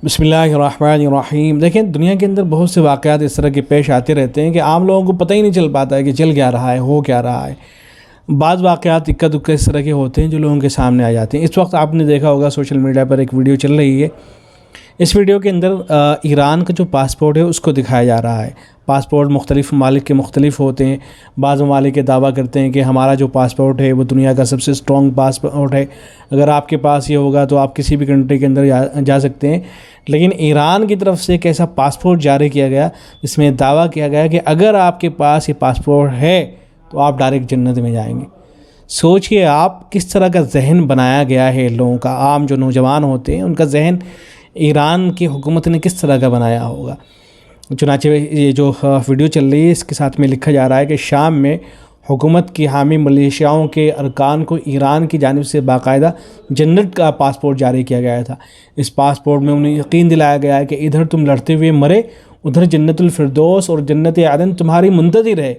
بسم اللہ الرحمن الرحیم۔ دیکھیں دنیا کے اندر بہت سے واقعات اس طرح کے پیش آتے رہتے ہیں کہ عام لوگوں کو پتہ ہی نہیں چل پاتا ہے کہ چل کیا رہا ہے، ہو کیا رہا ہے۔ بعض واقعات اکا دکا اس طرح کے ہوتے ہیں جو لوگوں کے سامنے آ جاتے ہیں۔ اس وقت آپ نے دیکھا ہوگا سوشل میڈیا پر ایک ویڈیو چل رہی ہے۔ اس ویڈیو کے اندر ایران کا جو پاسپورٹ ہے اس کو دکھایا جا رہا ہے۔ پاسپورٹ مختلف ممالک کے مختلف ہوتے ہیں۔ بعض ممالک کے دعویٰ کرتے ہیں کہ ہمارا جو پاسپورٹ ہے وہ دنیا کا سب سے اسٹرانگ پاسپورٹ ہے، اگر آپ کے پاس یہ ہوگا تو آپ کسی بھی کنٹری کے اندر جا سکتے ہیں۔ لیکن ایران کی طرف سے ایک ایسا پاسپورٹ جاری کیا گیا جس میں دعویٰ کیا گیا کہ اگر آپ کے پاس یہ پاسپورٹ ہے تو آپ ڈائریکٹ جنت میں جائیں گے۔ سوچئے آپ کس طرح کا ذہن بنایا گیا ہے لوگوں کا، عام جو نوجوان ہوتے ہیں ان کا ذہن ایران کی حکومت نے کس طرح کا بنایا ہوگا۔ چنانچہ یہ جو ویڈیو چل رہی ہے اس کے ساتھ میں لکھا جا رہا ہے کہ شام میں حکومت کی حامی ملیشیاؤں کے ارکان کو ایران کی جانب سے باقاعدہ جنت کا پاسپورٹ جاری کیا گیا تھا۔ اس پاسپورٹ میں انہیں یقین دلایا گیا ہے کہ ادھر تم لڑتے ہوئے مرے، ادھر جنت الفردوس اور جنت عدن تمہاری منتظر ہے۔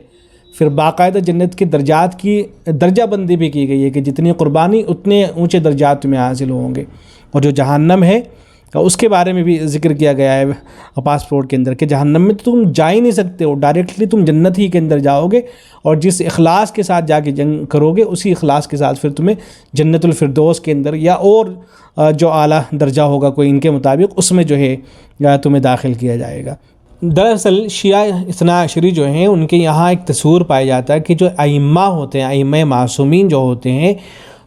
پھر باقاعدہ جنت کے درجات کی درجہ بندی بھی کی گئی ہے کہ جتنی قربانی اتنے اونچے درجات تمہیں حاصل ہوں گے، اور جو جہنم ہے اس کے بارے میں بھی ذکر کیا گیا ہے پاسپورٹ کے اندر کہ جہنم میں تو تم جا ہی نہیں سکتے ہو، ڈائریکٹلی تم جنت ہی کے اندر جاؤ گے، اور جس اخلاص کے ساتھ جا کے جنگ کرو گے اسی اخلاص کے ساتھ پھر تمہیں جنت الفردوس کے اندر یا اور جو اعلیٰ درجہ ہوگا کوئی ان کے مطابق اس میں جو ہے تمہیں داخل کیا جائے گا۔ دراصل شیعہ اثنا عشری جو ہیں ان کے یہاں ایک تصور پایا جاتا ہے کہ جو ائمہ ہوتے ہیں، ائمہ معصومین جو ہوتے ہیں،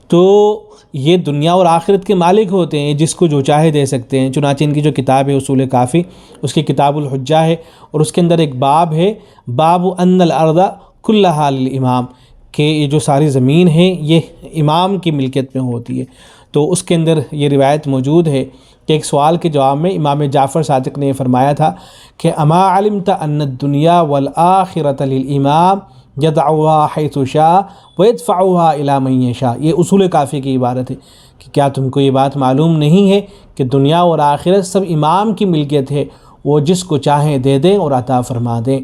تو یہ دنیا اور آخرت کے مالک ہوتے ہیں، جس کو جو چاہے دے سکتے ہیں۔ چنانچہ ان کی جو کتاب ہے اصول کافی، اس کی کتاب الحجہ ہے، اور اس کے اندر ایک باب ہے، باب ان الارض کلھا للامام، کہ یہ جو ساری زمین ہے یہ امام کی ملکیت میں ہوتی ہے۔ تو اس کے اندر یہ روایت موجود ہے کہ ایک سوال کے جواب میں امام جعفر صادق نے یہ فرمایا تھا کہ اما علمت ان الدنیا والآخرۃ للامام یدعوها حیث شاء ویدفعها الی من یشاء۔ یہ اصول کافی کی عبارت ہے کہ کیا تم کو یہ بات معلوم نہیں ہے کہ دنیا اور آخرت سب امام کی ملکیت ہے، وہ جس کو چاہیں دے دیں اور عطا فرما دیں۔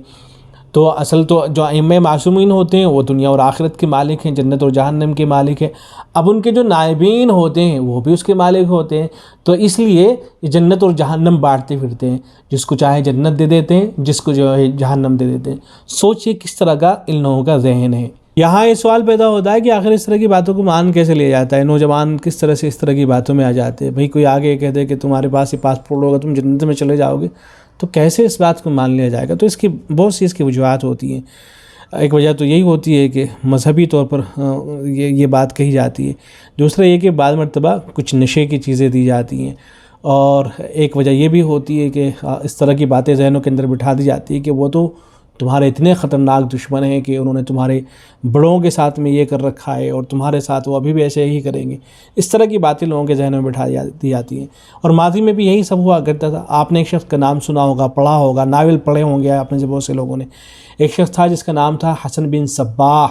تو اصل تو جو ائمہ معصومین ہوتے ہیں وہ دنیا اور آخرت کے مالک ہیں، جنت اور جہنم کے مالک ہیں۔ اب ان کے جو نائبین ہوتے ہیں وہ بھی اس کے مالک ہوتے ہیں، تو اس لیے یہ جنت اور جہنم بانٹتے پھرتے ہیں، جس کو چاہے جنت دے دیتے ہیں، جس کو جو ہے جہنم دے دیتے ہیں۔ سوچئے کس طرح کا ان لوگوں کا ذہن ہے۔ یہاں یہ سوال پیدا ہوتا ہے کہ آخر اس طرح کی باتوں کو مان کیسے لیا جاتا ہے، نوجوان کس طرح سے اس طرح کی باتوں میں آ جاتے ہیں۔ بھئی کوئی آگے کہہ دے کہ تمہارے پاس یہ پاسپورٹ ہوگا تم جنت میں چلے جاؤ گے، تو کیسے اس بات کو مان لیا جائے گا؟ تو اس کی بہت سی اس کی وجوہات ہوتی ہیں۔ ایک وجہ تو یہی ہوتی ہے کہ مذہبی طور پر یہ بات کہی جاتی ہے۔ دوسرا یہ کہ بعض مرتبہ کچھ نشے کی چیزیں دی جاتی ہیں، اور ایک وجہ یہ بھی ہوتی ہے کہ اس طرح کی باتیں ذہنوں کے اندر بٹھا دی جاتی ہے کہ وہ تو تمہارے اتنے خطرناک دشمن ہیں کہ انہوں نے تمہارے بڑوں کے ساتھ میں یہ کر رکھا ہے، اور تمہارے ساتھ وہ ابھی بھی ایسے ہی کریں گے۔ اس طرح کی باتیں لوگوں کے ذہنوں میں بٹھا دی جاتی ہیں، اور ماضی میں بھی یہی سب ہوا کرتا تھا۔ آپ نے ایک شخص کا نام سنا ہوگا، پڑھا ہوگا، ناول پڑھے ہوں گے آپ میں سے بہت سے لوگوں نے۔ ایک شخص تھا جس کا نام تھا حسن بن صباح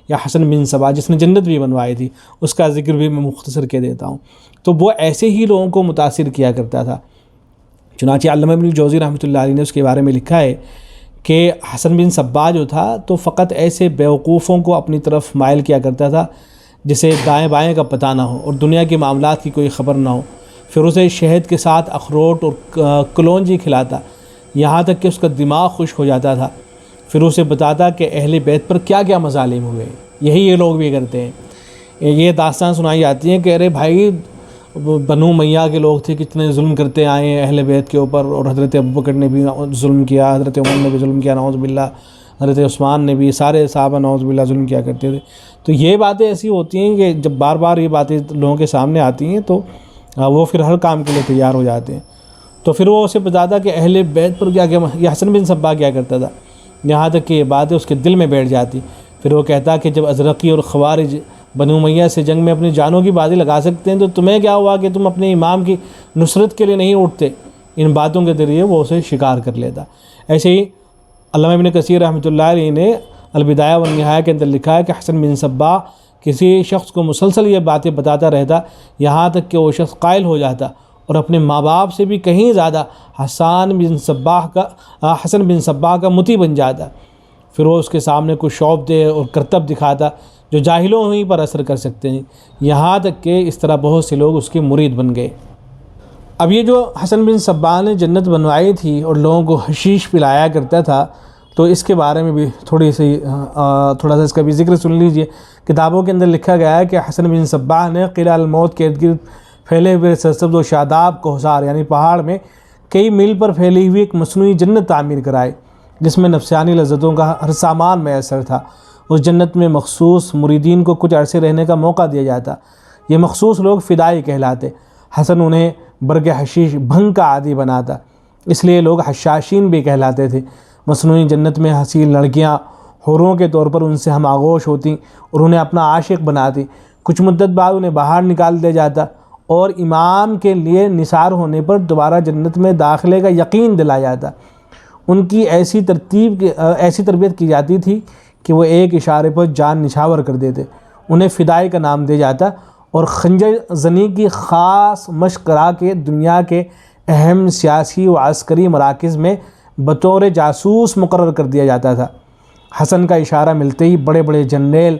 یا حسن بن صباح، جس نے جنت بھی بنوائی تھی، اس کا ذکر بھی میں مختصر کے دیتا ہوں۔ تو وہ ایسے ہی لوگوں کو متاثر کیا کرتا تھا۔ چنانچہ علامہ ابن الجوزی رحمۃ اللہ علیہ نے اس کے بارے میں لکھا ہے کہ حسن بن صباح جو تھا تو فقط ایسے بیوقوفوں کو اپنی طرف مائل کیا کرتا تھا جسے دائیں بائیں کا پتہ نہ ہو اور دنیا کے معاملات کی کوئی خبر نہ ہو۔ پھر اسے شہد کے ساتھ اخروٹ اور کلونجی کھلاتا، یہاں تک کہ اس کا دماغ خشک ہو جاتا تھا۔ پھر اسے بتاتا کہ اہل بیت پر کیا کیا مظالم ہوئے۔ یہی یہ لوگ بھی کرتے ہیں۔ یہ داستان سنائی جاتی ہیں کہ ارے بھائی بنو امیہ کے لوگ تھے، کتنے ظلم کرتے آئے ہیں اہل بیت کے اوپر، اور حضرت ابوبکر نے بھی ظلم کیا، حضرت عمر نے بھی ظلم کیا نعوذ باللہ، حضرت عثمان نے بھی، سارے صحابہ نعوذ باللہ ظلم کیا کرتے تھے۔ تو یہ باتیں ایسی ہوتی ہیں کہ جب بار بار یہ باتیں لوگوں کے سامنے آتی ہیں تو وہ پھر ہر کام کے لیے تیار ہو جاتے ہیں۔ تو پھر وہ اسے بتاتا کہ اہل بیت پر کیا کیا، یہ حسن بن صباح کیا کرتا تھا، یہاں تک کہ یہ باتیں اس کے دل میں بیٹھ جاتی۔ پھر وہ کہتا کہ جب ازرقی اور خوارج بنو امیہ سے جنگ میں اپنی جانوں کی بازی لگا سکتے ہیں تو تمہیں کیا ہوا کہ تم اپنے امام کی نصرت کے لیے نہیں اٹھتے۔ ان باتوں کے ذریعے وہ اسے شکار کر لیتا۔ ایسے ہی علامہ ابن کثیر رحمۃ اللہ علیہ نے البدایہ والنہایہ کے اندر لکھا ہے کہ حسن بن صباح کسی شخص کو مسلسل یہ باتیں بتاتا رہتا، یہاں تک کہ وہ شخص قائل ہو جاتا، اور اپنے ماں باپ سے بھی کہیں زیادہ حسن بن صباح کا مطیع بن جاتا۔ پھر وہ اس کے سامنے کوئی شوب دے اور کرتب دکھاتا جو جاہلوں ہی پر اثر کر سکتے ہیں، یہاں تک کہ اس طرح بہت سے لوگ اس کے مرید بن گئے۔ اب یہ جو حسن بن صباح نے جنت بنوائی تھی اور لوگوں کو حشیش پلایا کرتا تھا، تو اس کے بارے میں بھی تھوڑا سا اس کا بھی ذکر سن لیجئے۔ کتابوں کے اندر لکھا گیا ہے کہ حسن بن صباح نے قلعہ الموت کے ارد گرد پھیلے ہوئے سرسبز و شاداب کوہسار یعنی پہاڑ میں کئی میل پر پھیلی ہوئی ایک مصنوعی جنت تعمیر کرائی، جس میں نفسانی لذتوں کا ہر سامان میسر تھا۔ اس جنت میں مخصوص مریدین کو کچھ عرصے رہنے کا موقع دیا جاتا۔ یہ مخصوص لوگ فدائی کہلاتے۔ حسن انہیں برگ حشیش بھنگ کا عادی بناتا، اس لیے لوگ حشاشین بھی کہلاتے تھے۔ مصنوعی جنت میں حسین لڑکیاں حوروں کے طور پر ان سے ہم آغوش ہوتیں اور انہیں اپنا عاشق بناتی۔ کچھ مدت بعد انہیں باہر نکال دیا جاتا اور امام کے لیے نثار ہونے پر دوبارہ جنت میں داخلے کا یقین دلایا جاتا۔ ان کی ایسی تربیت کی جاتی تھی کہ وہ ایک اشارے پر جان نچھاور کر دیتے۔ انہیں فدائی کا نام دیا جاتا اور خنجر زنی کی خاص مشق کرا کے دنیا کے اہم سیاسی و عسکری مراکز میں بطور جاسوس مقرر کر دیا جاتا تھا۔ حسن کا اشارہ ملتے ہی بڑے بڑے جنرل،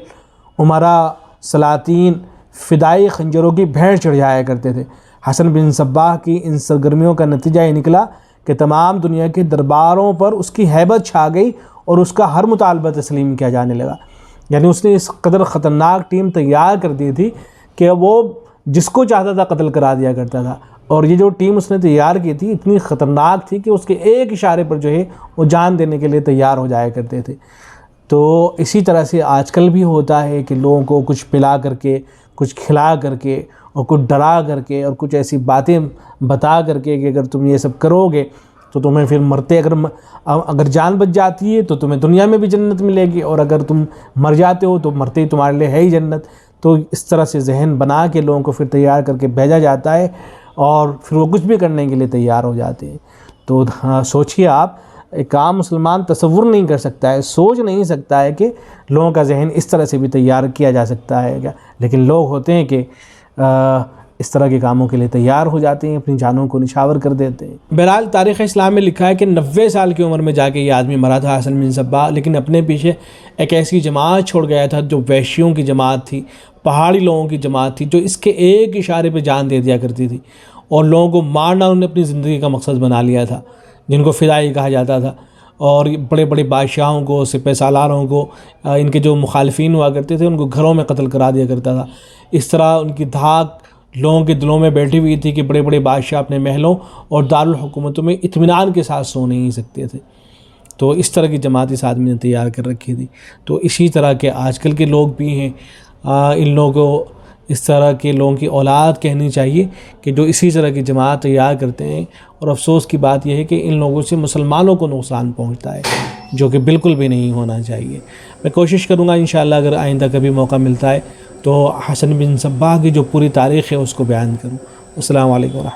امراء، سلاطین فدائی خنجروں کی بھیڑ چڑھ جایا کرتے تھے۔ حسن بن صباح کی ان سرگرمیوں کا نتیجہ یہ نکلا کہ تمام دنیا کے درباروں پر اس کی ہیبت چھا گئی اور اس کا ہر مطالبہ تسلیم کیا جانے لگا۔ یعنی اس نے اس قدر خطرناک ٹیم تیار کر دی تھی کہ وہ جس کو چاہتا تھا قتل کرا دیا کرتا تھا، اور یہ جو ٹیم اس نے تیار کی تھی اتنی خطرناک تھی کہ اس کے ایک اشارے پر جو ہے وہ جان دینے کے لیے تیار ہو جایا کرتے تھے۔ تو اسی طرح سے آج کل بھی ہوتا ہے کہ لوگوں کو کچھ پلا کر کے، کچھ کھلا کر کے اور کچھ ڈرا کر کے اور کچھ ایسی باتیں بتا کر کے کہ اگر تم یہ سب کرو گے تو تمہیں پھر مرتے اگر جان بچ جاتی ہے تو تمہیں دنیا میں بھی جنت ملے گی، اور اگر تم مر جاتے ہو تو مرتے ہی تمہارے لیے ہے ہی جنت۔ تو اس طرح سے ذہن بنا کے لوگوں کو پھر تیار کر کے بھیجا جاتا ہے اور پھر وہ کچھ بھی کرنے کے لیے تیار ہو جاتے ہیں۔ تو سوچئے آپ، ایک عام مسلمان تصور نہیں کر سکتا ہے، سوچ نہیں سکتا ہے کہ لوگوں کا ذہن اس طرح سے بھی تیار کیا جا سکتا ہے کیا، لیکن لوگ ہوتے ہیں کہ اس طرح کے کاموں کے لیے تیار ہو جاتے ہیں، اپنی جانوں کو نچھاور کر دیتے ہیں۔ بہرحال تاریخ اسلام میں لکھا ہے کہ 90 سال کی عمر میں جا کے یہ آدمی مرا تھا حسن بن صباح، لیکن اپنے پیچھے ایک ایسی جماعت چھوڑ گیا تھا جو وحشیوں کی جماعت تھی، پہاڑی لوگوں کی جماعت تھی، جو اس کے ایک اشارے پہ جان دے دیا کرتی تھی، اور لوگوں کو مارنا انہوں نے اپنی زندگی کا مقصد بنا لیا تھا، جن کو فدائی کہا جاتا تھا۔ اور بڑے بڑے بادشاہوں کو، سپہ سالاروں کو، ان کے جو مخالفین ہوا کرتے تھے ان کو گھروں میں قتل کرا دیا کرتا تھا۔ اس طرح ان کی دھاک لوگوں کے دلوں میں بیٹھی ہوئی تھی کہ بڑے بڑے بادشاہ اپنے محلوں اور دارالحکومتوں میں اطمینان کے ساتھ سو نہیں سکتے تھے۔ تو اس طرح کی جماعت اس آدمی نے تیار کر رکھی تھی۔ تو اسی طرح کے آج کل کے لوگ بھی ہیں، ان لوگوں کو اس طرح کے لوگوں کی اولاد کہنی چاہیے کہ جو اسی طرح کی جماعت تیار کرتے ہیں، اور افسوس کی بات یہ ہے کہ ان لوگوں سے مسلمانوں کو نقصان پہنچتا ہے، جو کہ بالکل بھی نہیں ہونا چاہیے۔ میں کوشش کروں گا انشاءاللہ اگر آئندہ کبھی موقع ملتا ہے تو حسن بن صباح کی جو پوری تاریخ ہے اس کو بیان کروں۔ السلام علیکم ورحمۃ اللہ۔